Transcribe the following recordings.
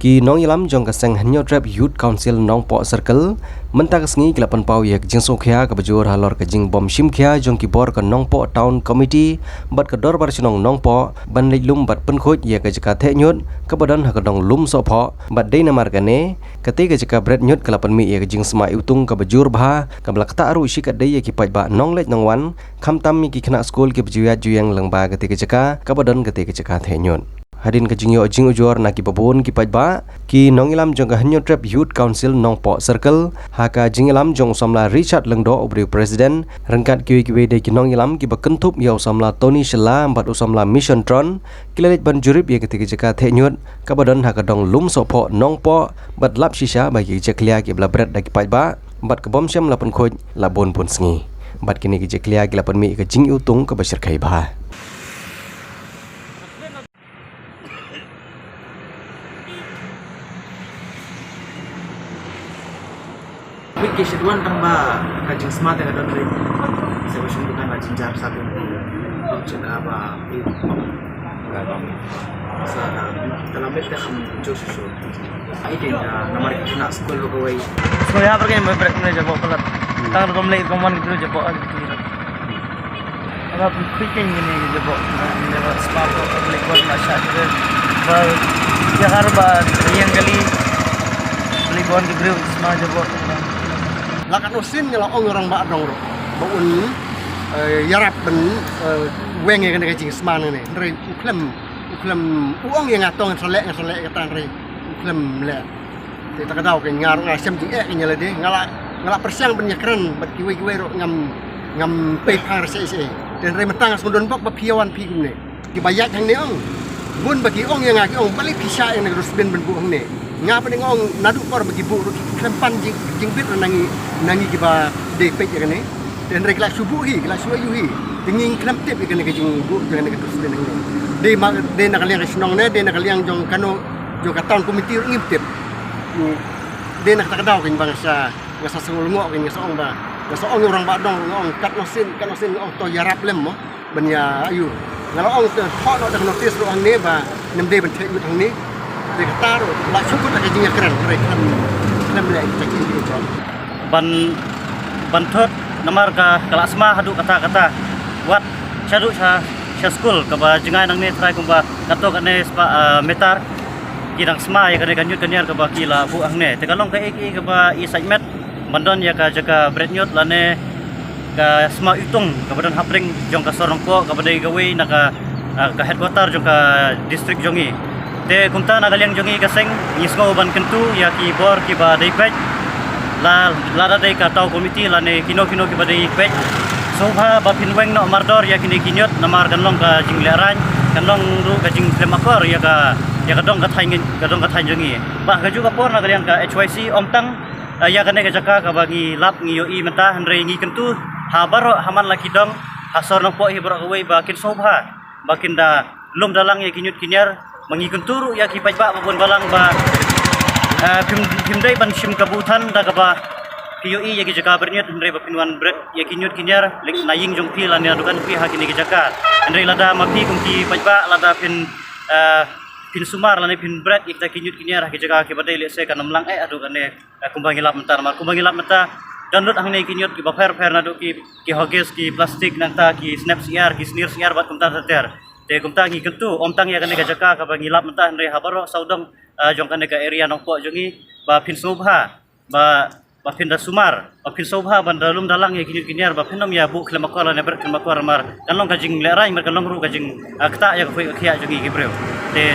Ki nong ilam jong kaseng hanyo trap youth council nong po circle mentak sengi kilapan pau ya jing sokhya ka bajur halor ka jing bom shimkhya jong ki bor ka nong po town committee bat ka dor bar chinong nong po ban lum bat pen khoj ya ka jaka the nyut ka badan ha ka dong lum so pho bat dei namar ka ne kate ka jaka bret nyut kilapan mi ya ka jing sma utung ka bajur bha ka blak ta aru shi ka dei ya ki paj ba nong lech nong wan kham tam mi ki khna school ki bajuyat juyang lang ba ka te ka jaka ka badan ka te ka jaka the nyut Hadin ka jing yo jing ujor na ki babon ki pajba ki nong ilam jong ka hanyo trap youth council nong po circle ha ka jing ilam jong samla Richard Lengdo obri president rangkat ki we de ki nong ilam ki bakentup yo samla Tony Shela empat usamla mission tron kilelit ban jurip ye ketika jaka the nyut ka badan ha ka dong lum so pho nong po bat lap shisha ba ki jeklia ki bla bret da ki pajba bat ka bom syam la pun khoj la bon pun sngi bat kini ki jeklia ki la pun mi ka jing utung ka bashir khai ba Wiki seduan tambah kajing smart yang ada dari saya masih bukan kajing jar satu cakap apa itu dalam beta kamu jauh susu ini nama kita nak sekolah kawai sekolah apa kan mereka mulai jawab pelat tangan kamu lagi kamu gitu jawab lagi tu apa quicking ini jawab jawab smart public buat masyarakat ber ya harba yang kali public buat gitu smart jawab lakat usin nyala orang ba dong ro baun yarap ben weng yang kena jing sman ni re uklem uang yang atong selek kata re uklem le te tak tahu ke ngar ngasem jing nyala de ngala persiang ben yakran bat kiwe ro ngam pe phar se dan re metang semudon bak bapiawan pi gumne dibayat hang ne ong bun bagi ong yang ngaki ong balik pisah yang terus ben bu hang ne ngapa ning ong nadu kor bagi bu klempan jing bit nangi kiba de pe ya ne dan re kelas subuh kelas yuhi dingin klem tip ya ne jing bu jangan ne terus ben de nak liang senong ne de nak liang jong kano jong ka town committee ngip tip de nak tak tahu kin bangsa ngasa sengul ngok kin ngasa ong ba ngasa ong orang ba dong ong kat nosin ong to yarap lem mo ben ya ayu ngalo ong to no dak notice ro ang ne ba nem de ben thek hang ni de kata ro la syukur tak jing keren re klem le tak jing ban thot namar ka kelasma hadu kata wat chadu cha school ka ba jingai nang ne try kumba kato ka ne metar kidang sma ya ka ne kanyut kanyar ka ba kila bu ang ne te kalong ka ek ka ba i segment mandon ya ka jaga bretnyot lane ka sma utung ka badan hapring jong ka sorong ko ka badai gawe na ka headquarter jong ka district jongi te kumta na galyang jongi kaseng ngisgo ban kentu ya ki bor ki ba dai pet la dai ka tau komiti la ne kino ki ba dai pet sobha ba pinweng no mardor ya kini kinyot namar kanlong ka jing leran kanlong ru ka jing lemakor ya ka dong ka thain jongi ba ka juga por na galyang ka HYC omtang ya ka ne ka jaka ka bagi lap ngi yo i menta hanre ngi kentu habaro haman laki dong hasor no po hi bro kawai ba kin sobha bakin da lum dalang ya kinyut kinyar mengikun turu ya kipai ba babon balang ba pimdai ban sim kabutan da ka ba kioi ya ki jaka bernyut ndre ba pinwan bret ya kinyut kinyar lik naying jong pi lan ya dukan pi ha kini ki jaka ndre lada mapi kum ki pai ba lada pin sumar lan pin bret ikta kinyut kinyar ha ki jaka ki badai le se kanam lang adu kan ne kumbangi lap mentar mar kumbangi lap menta download ang ne kinyut ki ba fer na do ki hoges ki plastik nanta ki snap siar ki snir siar bat kumtar ter te kumta ngi kentu omtang ya kan ga jaka ka bangi lap mentah ndre habaro saudong jong kan ga area nong po jongi ba pin subha ba pin da sumar ba pin subha ban dalum dalang ya kinyar ba pinom ya bu klemakor ne ber klemakor mar kanlong kajing lerai mar kanlong ru kajing akta ya ko khia jongi gibreu te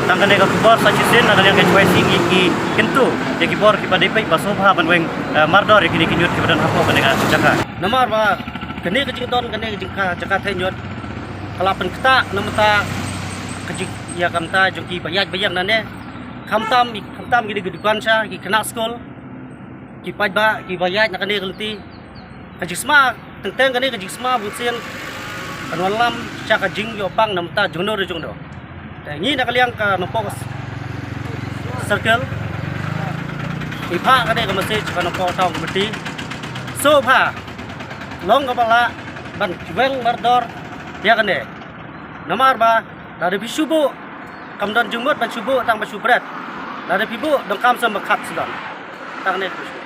tangkan ga kubor sa chisen na ga yang ka singi kentu ya kibor ki ba depai ba subha ban weng mardor ya kinyut ki badan hapo ban ga jaka namar ba kene kajing don kene kajing ka jaka thenyot kalapan kita namata kajik ya kamta joki bayang nane kamtam gidi dukan sa ki kena school ki pajba ki bayat nakane kelti kajik sma tenteng kane kajik sma butsien kanwalam cha kajing yo pang namta jongno ta ni nakaliang ka nopo circle ipa kane ka message ka nopo taw komiti so pha long ka bala ban weng mardor ya kan deh namar ba dari bisubu kamdan jumut ban subu tang basubrat Dari pibu dongkam sama kat sedang. Tak ne.